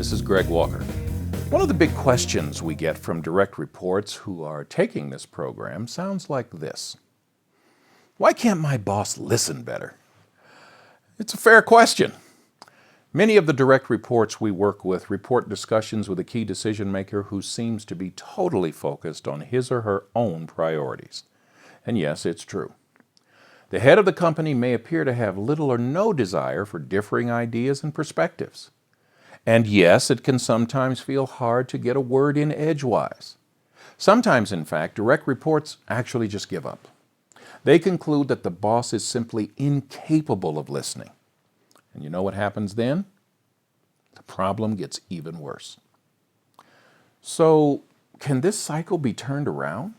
This is Greg Walker. One of the big questions we get from direct reports who are taking this program sounds like this. Why can't my boss listen better? It's a fair question. Many of the direct reports we work with report discussions with a key decision maker who seems to be totally focused on his or her own priorities. And yes, it's true. The head of the company may appear to have little or no desire for differing ideas and perspectives. And yes, it can sometimes feel hard to get a word in edgewise. Sometimes, in fact, direct reports actually just give up. They conclude that the boss is simply incapable of listening. And you know what happens then? The problem gets even worse. So, can this cycle be turned around?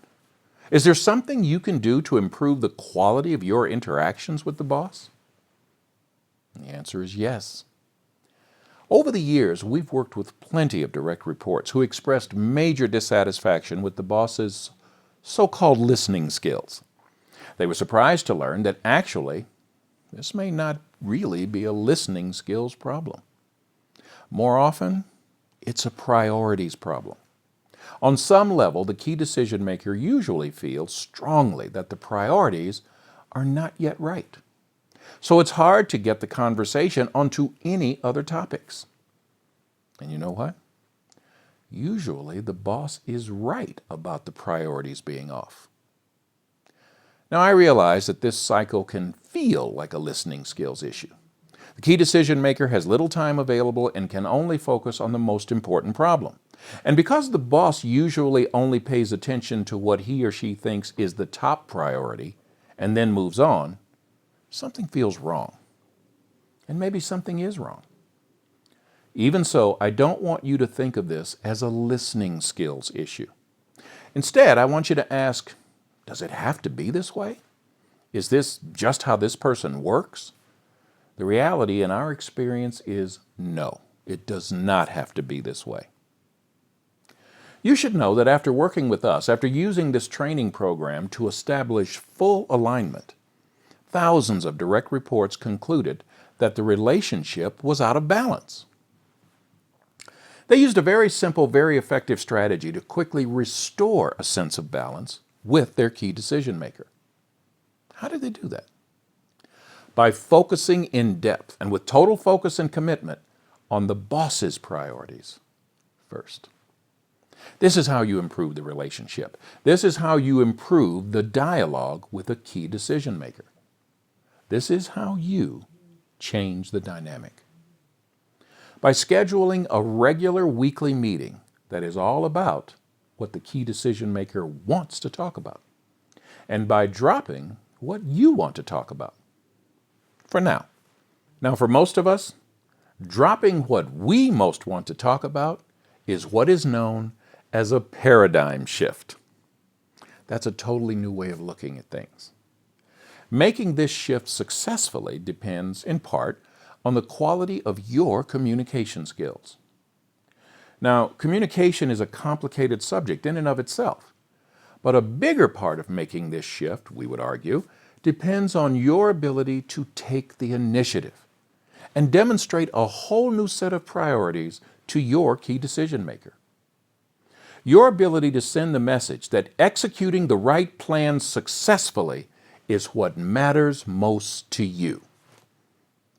Is there something you can do to improve the quality of your interactions with the boss? And the answer is yes. Over the years, we've worked with plenty of direct reports who expressed major dissatisfaction with the boss's so-called listening skills. They were surprised to learn that actually, this may not really be a listening skills problem. More often, it's a priorities problem. On some level, the key decision maker usually feels strongly that the priorities are not yet right. So it's hard to get the conversation onto any other topics. And you know what? Usually the boss is right about the priorities being off. Now I realize that this cycle can feel like a listening skills issue. The key decision maker has little time available and can only focus on the most important problem. And because the boss usually only pays attention to what he or she thinks is the top priority and then moves on, something feels wrong. And maybe something is wrong. Even so, I don't want you to think of this as a listening skills issue. Instead, I want you to ask, does it have to be this way? Is this just how this person works? The reality in our experience is no, it does not have to be this way. You should know that after working with us, after using this training program to establish full alignment, thousands of direct reports concluded that the relationship was out of balance. They used a very simple, very effective strategy to quickly restore a sense of balance with their key decision maker. How did they do that? By focusing in depth and with total focus and commitment on the boss's priorities first. This is how you improve the relationship. This is how you improve the dialogue with a key decision maker. This is how you change the dynamic. By scheduling a regular weekly meeting that is all about what the key decision maker wants to talk about, and by dropping what you want to talk about. For now. Now, for most of us, dropping what we most want to talk about is what is known as a paradigm shift. That's a totally new way of looking at things. Making this shift successfully depends, in part, on the quality of your communication skills. Now, communication is a complicated subject in and of itself, but a bigger part of making this shift, we would argue, depends on your ability to take the initiative and demonstrate a whole new set of priorities to your key decision maker. Your ability to send the message that executing the right plan successfully is what matters most to you.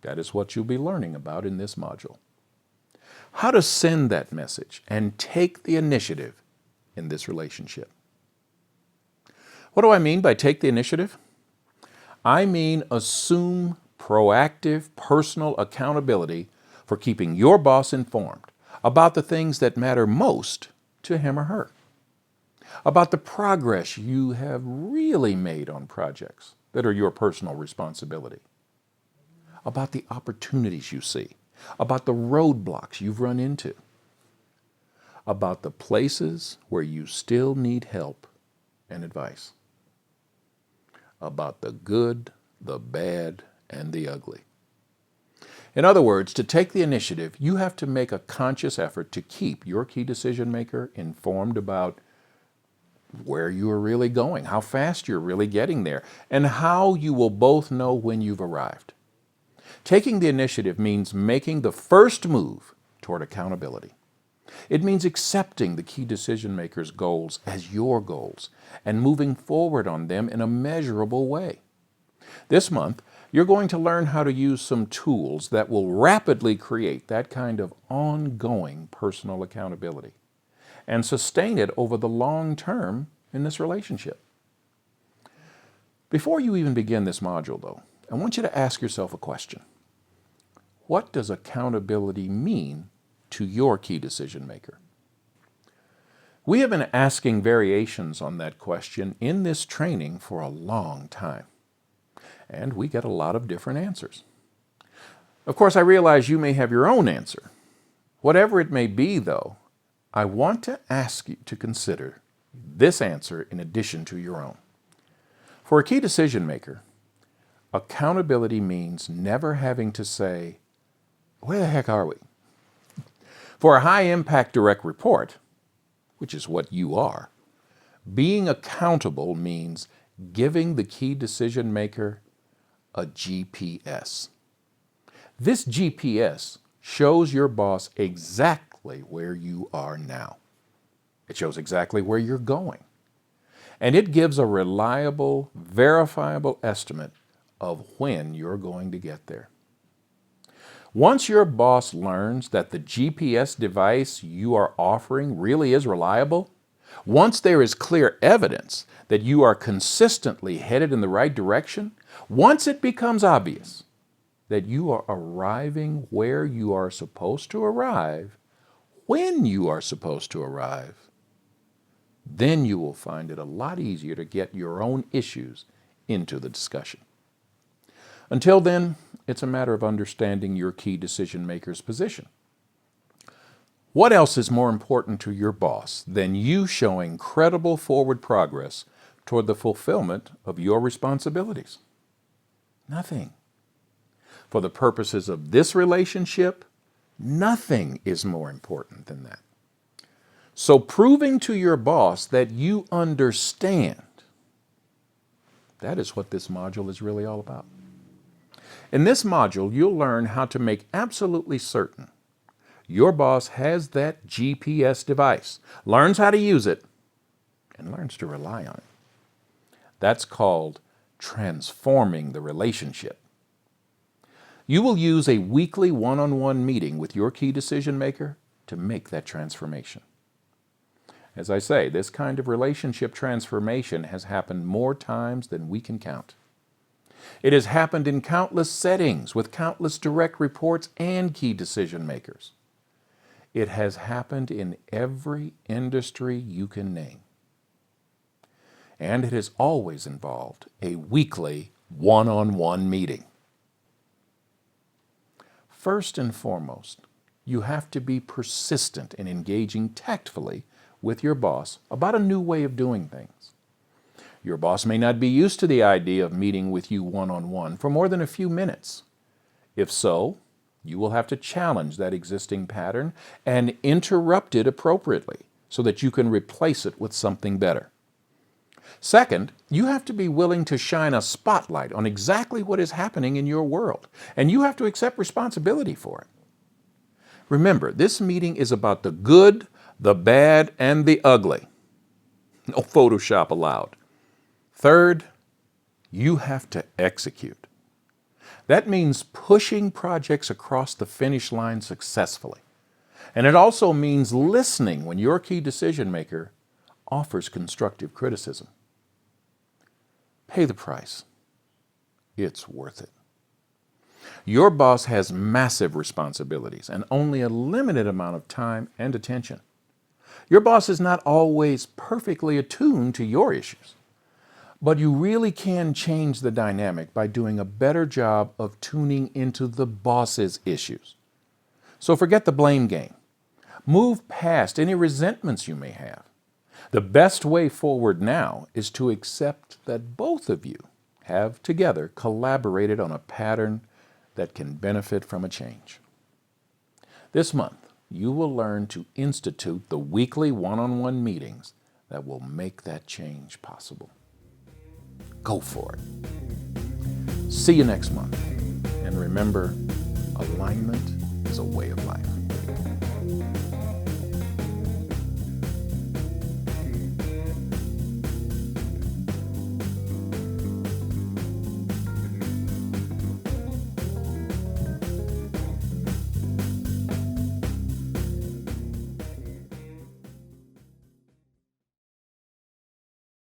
That is what you'll be learning about in this module. How to send that message and take the initiative in this relationship. What do I mean by take the initiative? I mean assume proactive personal accountability for keeping your boss informed about the things that matter most to him or her, about the progress you have really made on projects that are your personal responsibility, about the opportunities you see, about the roadblocks you've run into, about the places where you still need help and advice, about the good, the bad, and the ugly. In other words, to take the initiative, you have to make a conscious effort to keep your key decision maker informed about where you are really going, how fast you're really getting there, and how you will both know when you've arrived. Taking the initiative means making the first move toward accountability. It means accepting the key decision maker's goals as your goals and moving forward on them in a measurable way. This month, you're going to learn how to use some tools that will rapidly create that kind of ongoing personal accountability and sustain it over the long term in this relationship. Before you even begin this module, though, I want you to ask yourself a question. What does accountability mean to your key decision maker? We have been asking variations on that question in this training for a long time, and we get a lot of different answers. Of course, I realize you may have your own answer. Whatever it may be, though, I want to ask you to consider this answer in addition to your own. For a key decision maker, accountability means never having to say, "Where the heck are we?" For a high-impact direct report, which is what you are, being accountable means giving the key decision maker a GPS. This GPS shows your boss exactly where you are now. It shows exactly where you're going. And it gives a reliable, verifiable estimate of when you're going to get there. Once your boss learns that the GPS device you are offering really is reliable, once there is clear evidence that you are consistently headed in the right direction, once it becomes obvious that you are arriving where you are supposed to arrive, when you are supposed to arrive, then you will find it a lot easier to get your own issues into the discussion. Until then, it's a matter of understanding your key decision maker's position. What else is more important to your boss than you showing credible forward progress toward the fulfillment of your responsibilities? Nothing. For the purposes of this relationship, nothing is more important than that. So proving to your boss that you understand, that is what this module is really all about. In this module, you'll learn how to make absolutely certain your boss has that GPS device, learns how to use it, and learns to rely on it. That's called transforming the relationship. You will use a weekly one-on-one meeting with your key decision maker to make that transformation. As I say, this kind of relationship transformation has happened more times than we can count. It has happened in countless settings with countless direct reports and key decision makers. It has happened in every industry you can name. And it has always involved a weekly one-on-one meeting. First and foremost, you have to be persistent in engaging tactfully with your boss about a new way of doing things. Your boss may not be used to the idea of meeting with you one-on-one for more than a few minutes. If so, you will have to challenge that existing pattern and interrupt it appropriately so that you can replace it with something better. Second, you have to be willing to shine a spotlight on exactly what is happening in your world, and you have to accept responsibility for it. Remember, this meeting is about the good, the bad, and the ugly. No Photoshop allowed. Third, you have to execute. That means pushing projects across the finish line successfully. And it also means listening when your key decision maker offers constructive criticism. Pay the price. It's worth it. Your boss has massive responsibilities and only a limited amount of time and attention. Your boss is not always perfectly attuned to your issues, but you really can change the dynamic by doing a better job of tuning into the boss's issues. So forget the blame game. Move past any resentments you may have. The best way forward now is to accept that both of you have together collaborated on a pattern that can benefit from a change. This month, you will learn to institute the weekly one-on-one meetings that will make that change possible. Go for it. See you next month. And remember, alignment is a way of life.